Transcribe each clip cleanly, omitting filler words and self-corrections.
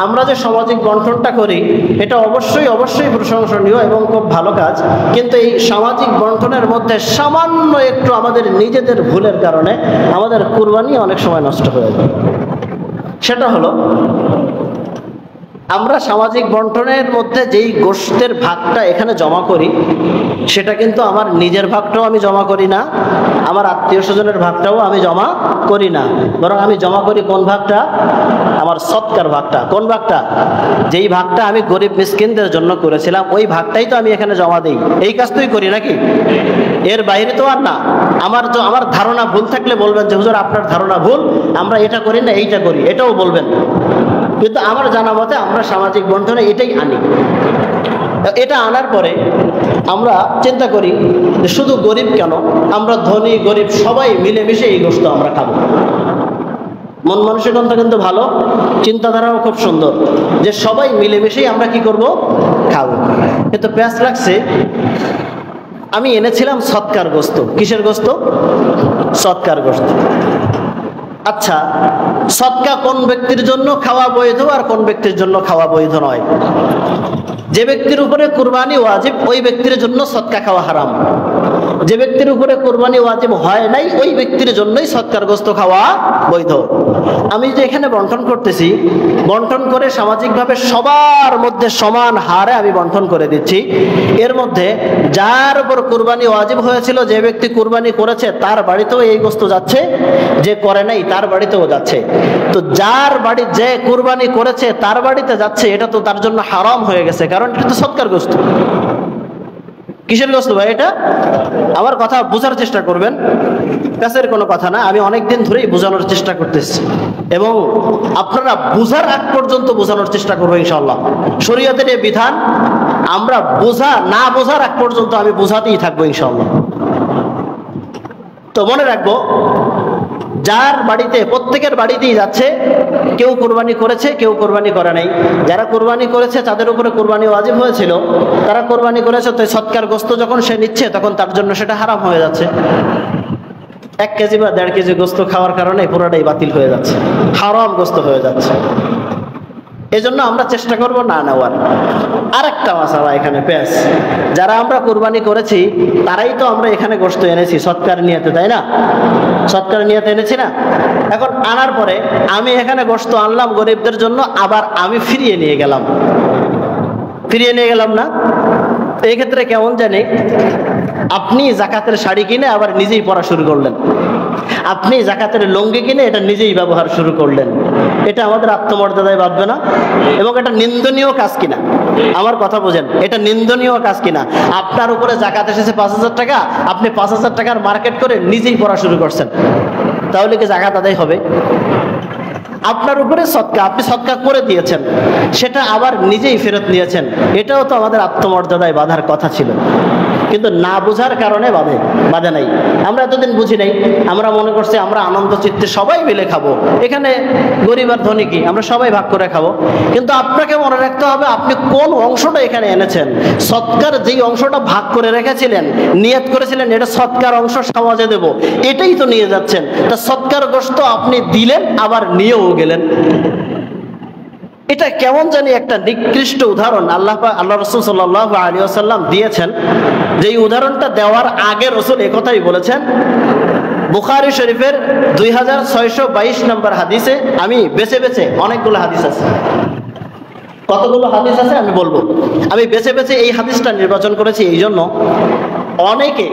আমরা যে সামাজিক বন্টনটা করি এটা অবশ্যই প্রশংসনীয় এবং খুব ভালো কাজ, কিন্তু এই সামাজিক বন্টনের মধ্যে সামান্য একটু আমাদের নিজেদের ভুলের কারণে আমাদের কুরবানি অনেক সময় নষ্ট হয়ে যায়। সেটা হলো, আমরা সামাজিক বন্টনের মধ্যে যেই গোশতের ভাগটা এখানে জমা করি সেটা কিন্তু আমার নিজের ভাগটাও আমি জমা করি না, আমার আত্মীয় স্বজনের ভাগটাও আমি জমা করি না, বরং আমি জমা করি কোন ভাগটা? আমার সৎকার ভাগটা। কোন ভাগটা? যেই ভাগটা আমি গরিব মিসকিনদের জন্য করেছিলাম ওই ভাগটাই তো আমি এখানে জমা দিই। এই কাজ তুই করি নাকি? এর বাইরে তো আর না। আমার ধারণা ভুল থাকলে বলবেন যে হুজুর আপনার ধারণা ভুল, আমরা এটা করি না এইটা করি, এটাও বলবেন। কিন্তু আমার জানা মতে আমরা সামাজিক বন্ধনে এটাই আনি। এটা আনার পরে আমরা চিন্তা করি যে শুধু গরিব কেন, আমরা ধনী গরিব সবাই মিলেমিশে এই গোশত আমরা খাবো। মন মানসিকতা কিন্তু ভালো, চিন্তাধারাও খুব সুন্দর, যে সবাই মিলেমিশেই আমরা কি করব? খাবো। কিন্তু প্যাঁচ লাগছে, আমি এনেছিলাম সৎকার গোশত। কিসের গোশত? সৎকার গোশত। আচ্ছা, সদকা কোন ব্যক্তির জন্য খাওয়া বৈধ আর কোন ব্যক্তির জন্য খাওয়া বৈধ নয়? যে ব্যক্তির উপরে কুরবানি ওয়াজিব ওই ব্যক্তির জন্য সদকা খাওয়া হারাম। যে ব্যক্তির উপরে কুরবানি ওয়াজিব হয় নাই ওই ব্যক্তির জন্যই সদকার গোশত খাওয়া বৈধ। আমি যে এখানে বন্টন করতেছি, বন্টন করে সামাজিকভাবে সবার মধ্যে সমান হারে আমি বন্টন করে দিচ্ছি। এর মধ্যে যার উপর কুরবানি ওয়াজিব হয়েছিল, যে ব্যক্তি কুরবানি করেছে তার বাড়িতেও এই গোশত যাচ্ছে, যে করে নাই তার বাড়িতেও যাচ্ছে। তো যার বাড়ি যে কুরবানি করেছে তার বাড়িতে যাচ্ছে, এটা তো তার জন্য হারাম হয়ে গেছে, কারণ এটা তো সদকার গোশত। কিসের গোশত ভাই এটা? আমার কথা বোঝার চেষ্টা করবেন, কাছের কোনো কথা না। আমি অনেকদিন ধরেই বোঝানোর চেষ্টা করতেছি এবং আপনারা বোঝার আগ পর্যন্ত বোঝানোর চেষ্টা করবো ইনশাআল্লাহ। শরীয়তের এই বিধান আমরা না বোঝার আগ পর্যন্ত আমি বোঝাতেই থাকবো ইনশাআল্লাহ। তো মনে রাখবো, যার বাড়িতে, প্রত্যেকের বাড়িতেই যাচ্ছে, কেউ কুরবানি করেছে কেউ কুরবানি করে নাই। যারা কুরবানি করেছে তাদের উপরে কুরবানি ওয়াজিব হয়েছিল, তারা কুরবানি করেছে, তো সৎকার গোশত যখন সে নিচ্ছে তখন তার জন্য সেটা হারাম হয়ে যাচ্ছে। 1 কেজি বা 1.5 কেজি গোশত খাওয়ার কারণে পুরোটাই বাতিল হয়ে যাচ্ছে, হারাম গোশত হয়ে যাচ্ছে। এজন্য আমরা চেষ্টা করব না নেওয়ার। আরেকটা মাসালা এখানে পেঁয়াজ, যারা আমরা কুরবানি করেছি তারাই তো আমরা এখানে গোশত এনেছি সৎকার নিয়তে, তাই না? সৎকার নিয়তে এনেছি না? এখন আনার পরে আমি এখানে গোশত আনলাম গরিবদের জন্য, আবার আমি ফিরিয়ে নিয়ে গেলাম না? এই ক্ষেত্রে কেমন জানি, আপনি জাকাতের শাড়ি কিনে আবার নিজেই পরা শুরু করলেন, আপনি জাকাতের লুঙ্গি কিনে এটা নিজেই ব্যবহার শুরু করলেন। এটা আমাদের আত্মমর্যাদায় বাঁধবে না? এবং এটা নিন্দনীয় কাজ কিনা? আমার কথা বোঝেন, এটা নিন্দনীয় কাজ কিনা? আপনার উপরে জাকাত এসেছে 5,000 টাকা, আপনি 5,000 টাকার মার্কেট করে নিজেই পড়া শুরু করছেন, তাহলে কি জাকাত আদায় হবে? আপনার উপরে সদকা, আপনি সদকা করে দিয়েছেন, সেটা আবার নিজেই ফেরত নিয়েছেন, এটাও তো আমাদের আত্মমর্যাদায় বাঁধার কথা ছিল, কিন্তু না বোঝার কারণে বাধা নাই। আমরা এতদিন বুঝি নাই, আমরা মনে করছি আমরা আনন্দ চিত্তে সবাই মিলে খাবো, এখানে গরিব আর ধনী কি, আমরা সবাই ভাগ করে খাবো। কিন্তু আপনাকে মনে রাখতে হবে আপনি কোন অংশটা এখানে এনেছেন। সৎকার যেই অংশটা ভাগ করে রেখেছিলেন, নিয়ত করেছিলেন এটা সৎকার অংশ সমাজে দেব, এটাই তো নিয়ে যাচ্ছেন। তা সৎকার গোশত আপনি দিলেন আবার নিয়েও গেলেন, এটা কেমন জানি একটা নিকৃষ্ট উদাহরণ আল্লাহ রাসূল সাল্লাল্লাহু আলাইহি ওয়াসাল্লাম দিয়েছেন। যেই উদাহরণটা দেওয়ার আগে রাসূল একথাই বলেছেন। বুখারী শরীফের 2622 নম্বর হাদিসে, আমি বেছে বেছে, অনেকগুলো হাদিস আছে, কতগুলো হাদিস আছে আমি বলবো, আমি বেছে বেছে এই হাদিসটা নির্বাচন করেছি। এই জন্য অনেকে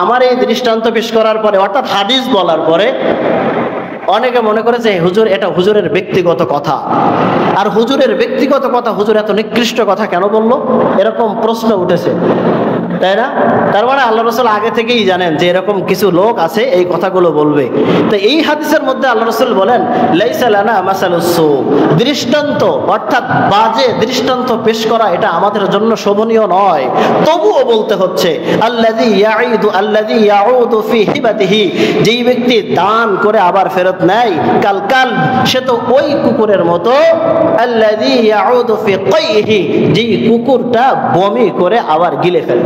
আমার এই দৃষ্টান্ত পেশ করার পরে, অর্থাৎ হাদিস বলার পরে অনেকে মনে করেছে হুজুর এটা হুজুরের ব্যক্তিগত কথা, আর হুজুরের ব্যক্তিগত কথা হুজুর এত নিকৃষ্ট কথা কেন বললো, এরকম প্রশ্ন উঠেছে, তাই না? তার মানে আল্লাহ রাসূল আগে থেকেই জানেন যে এরকম কিছু লোক আছে এই কথাগুলো বলবে। তো এই হাদিসের মধ্যে আল্লাহ রাসূল বলেন লাইসা লানা মাসালুস সু, দৃষ্টান্ত অর্থাৎ বাজে দৃষ্টান্ত পেশ করা এটা আমাদের জন্য শোভনীয় নয়। তবুও বলতে হচ্ছে আল্লাযী ইয়াউদু ফি হিবাতিহি, যেই ব্যক্তি দান করে আবার ফেরত নেয়, কাল সে তো ওই কুকুরের মতো, আল্লাযী ইয়াউদু ফি কাইহি, যেই কুকুরটা বমি করে আবার গিলে ফেলে।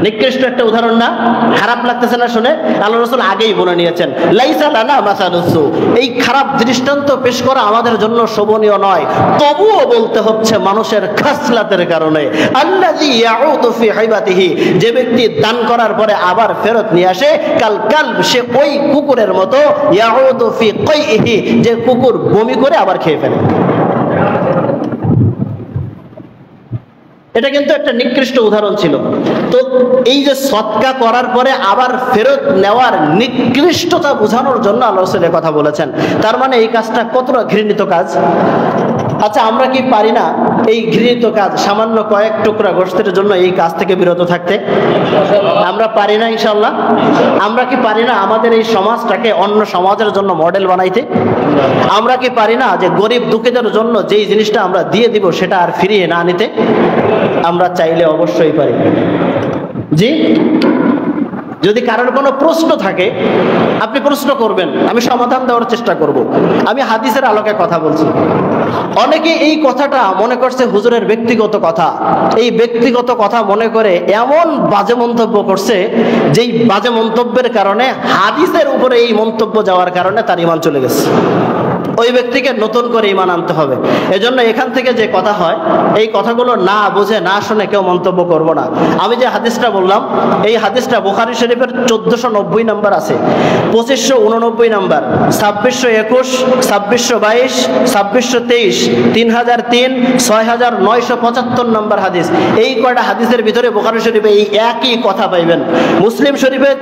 নিকৃষ্ট একটা উদাহরণ না? খারাপ লাগতেছে না শুনে? আল্লাহ রাসূল আগেই বলে নিয়েছেন, লাইসা লানা মাসালুসু, এই খারাপ দৃষ্টান্ত পেশ করা আমাদের জন্য শোভনীয় নয়। তবুও বলতে হচ্ছে মানুষের খাসলাতের কারণে। আল্লাযী ইয়াউদু ফি হিবাতিহি, যে ব্যক্তি দান করার পরে আবার ফেরত নিয়ে আসে, কাল কালব, সে ওই কুকুরের মতো, ইয়াউদু ফি কাইহি, যে কুকুর বমি করে আবার খেয়ে ফেলে। এটা কিন্তু একটা নিকৃষ্ট উদাহরণ ছিল। তো এই যে সদকা করার পরে আবার ফেরত নেওয়ার নিকৃষ্টতা বোঝানোর জন্য আল্লাহ রাসূল কথা বলেছেন। তার মানে এই কাজটা কতটা ঘৃণিত কাজ। আচ্ছা, আমরা কি পারি না এই ঘৃণিত কাজ, সামান্য কয়েক টুকরা গোশতের জন্য এই কাজ থেকে বিরত থাকতে? আমরা পারি না ইনশাআল্লাহ? আমরা কি পারি না আমাদের এই সমাজটাকে অন্য সমাজের জন্য মডেল বানাইতে? আমরা কি পারি না যে গরিব দুঃখীদের জন্য যেই জিনিসটা আমরা দিয়ে দিব সেটা আর ফিরিয়ে না নিতে? আমরা চাইলে অবশ্যই পারি। জি, যদি কারোর কোনো প্রশ্ন থাকে আপনি প্রশ্ন করবেন, আমি সমাধান দেওয়ার চেষ্টা করব। আমি হাদিসের আলোকে কথা বলছি। অনেকে এই কথাটা মনে করছে হুজুরের ব্যক্তিগত কথা, এই ব্যক্তিগত কথা মনে করে এমন বাজে মন্তব্য করছে, যেই বাজে মন্তব্যের কারণে, হাদিসের উপরে এই মন্তব্য যাওয়ার কারণে তার ঈমান চলে গেছে। ওই ব্যক্তিকে নতুন করে ঈমান আনতে হবে। এজন্য এখান থেকে যে কথা হয়, এই কথাগুলো না বুঝে না শুনে কেউ মন্তব্য করব না। আমি যে হাদিসটা বললাম, এই হাদিসটা বুখারী শরীফের 1490 নাম্বার আছে, 2589 নাম্বার, 2621, 2622, 2623, 3003, 6975 নাম্বার হাদিস। এই কয়টা হাদিসের ভিতরে বুখারী শরীফে এই একই কথা পাইবেন। মুসলিম শরীফে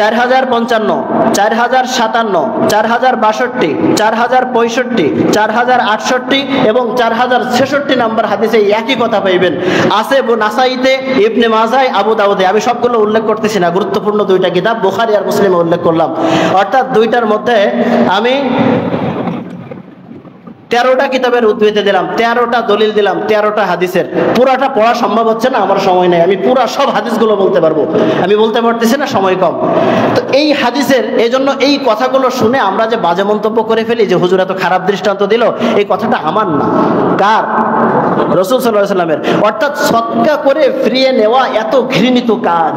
4055, 4057, 4062, 4065, 4068 এবং 4066 নাম্বার হাদিসে একই কথা পাইবেন। আছে নাসাইতে, ইবনে মাজায়, আবু দাউদে। আমি সবগুলো উল্লেখ করতেছি না, গুরুত্বপূর্ণ দুইটা কিতাব বুখারী আর মুসলিমে উল্লেখ করলাম। অর্থাৎ দুইটার মধ্যে আমি 13টা কিতাবের উদ্ধৃতি দিলাম, 13টা দলিল দিলাম, 13টা হাদিসের। পুরাটা পড়া সম্ভব হচ্ছে না, আমার সময় নেই। আমি পুরা সব হাদিসগুলো বলতে পারবো, আমি বলতে পারতেছি না, সময় কম। তো এই হাদিসের, এই জন্য এই কথাগুলো শুনে আমরা যে বাজে মন্তব্য করে ফেলি যে হুজুর এত খারাপ দৃষ্টান্ত দিল, এই কথাটা আমার না, কার? রাসূল সাল্লাল্লাহু আলাইহি ওয়াসাল্লামের। অর্থাৎ সদকা করে ফিরিয়ে নেওয়া এত ঘৃণিত কাজ,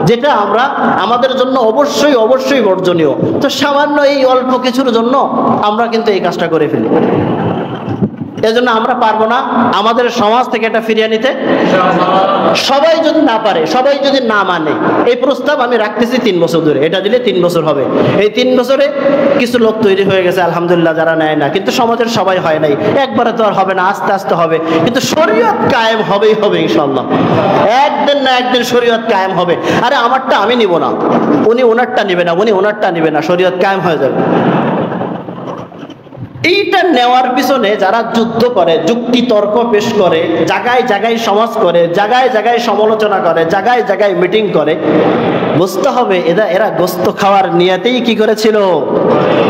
যেটা আমরা আমাদের জন্য অবশ্যই অবশ্যই বর্জনীয়। তো সামান্য এই অল্প কিছুর জন্য আমরা কিন্তু এই কাজটা করে ফেলি। এজন্য আমরা পারবো না আমাদের সমাজ থেকে এটা ফিরিয়ে নিতে। সবাই যদি না পারে, সবাই যদি না মানে, এই প্রস্তাব আমি রাখতেছি 3 বছর ধরে, এটা দিলে 3 বছর হবে। এই 3 বছরে কিছু লোক তৈরি হয়ে গেছে আলহামদুলিল্লাহ, যারা নেয় না, কিন্তু সমাজের সবাই হয় নাই। একবারে তো আর হবে না, আস্তে আস্তে হবে। কিন্তু শরীয়ত কায়েম হবেই হবে ইনশাআল্লাহ। একদিন না একদিন শরীয়ত কায়েম হবে। আরে আমারটা আমি নিব না, উনি ওনারটা নিবে না, উনি ওনারটা নিবে না, শরীয়ত কায়েম হয়ে যাবে। এইটা নেওয়ার পিছনে যারা যুদ্ধ করে, যুক্তি তর্ক পেশ করে, জায়গায় জায়গায় সমাজ করে, জায়গায় জায়গায় সমালোচনা করে, জায়গায় জায়গায় মিটিং করে, বুঝতে হবে এরা গোস্ত খাওয়ার নিয়তেই কি করেছিল?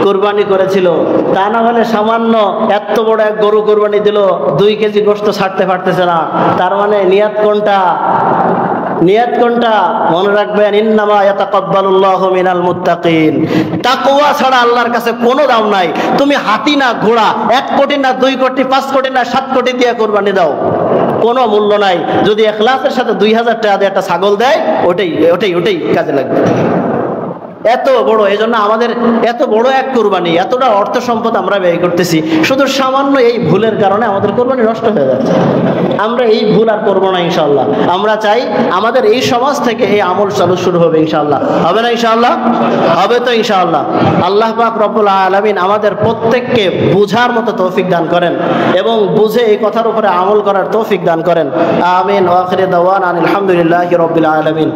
কুরবানি করেছিল। তা না হলে সামান্য এত বড় এক গরু কুরবানি দিল, 2 কেজি গোস্ত ছাড়তে পারতেছে না। তার মানে নিয়ত কোনটা? নিয়ত কোনটা? মনে রাখবেন, ইন্নামা ইয়াতাকাব্বালুল্লাহু মিনাল মুত্তাকিন। তাকওয়া ছাড়া আল্লাহর কাছে কোনো দাম নাই। তুমি হাতি না ঘোড়া, 1 কোটি না 2 কোটি, 5 কোটি না 7 কোটি দিয়ে কুরবানি দাও, কোনো মূল্য নাই। যদি ইখলাসের সাথে 2000 টাকা দিয়ে একটা ছাগল দেয়, ওটাই কাজে লাগবে। এত বড়, এজন্য আমাদের এত বড় এক কুরবানি, এতটা অর্থ সম্পদ আমরা ব্যয় করতেছি, শুধু সামান্য এই ভুলের কারণে আমাদের কুরবানি নষ্ট হয়ে যাচ্ছে। আমরা এই ভুল আর করবো না ইনশাআল্লাহ। আমরা চাই আমাদের এই সমাজ থেকে এই আমল চালু শুরু হবে ইনশাআল্লাহ। হবে না ইনশাআল্লাহ? হবে তো ইনশাআল্লাহ। আল্লাহ পাক রব্বুল আলামিন আমাদের প্রত্যেককে বুঝার মতো তৌফিক দান করেন এবং বুঝে এই কথার উপরে আমল করার তৌফিক দান করেন। আমিন। ওয়া আখিরু দাওয়ানা আলহামদুলিল্লাহি রাব্বিল আলামিন।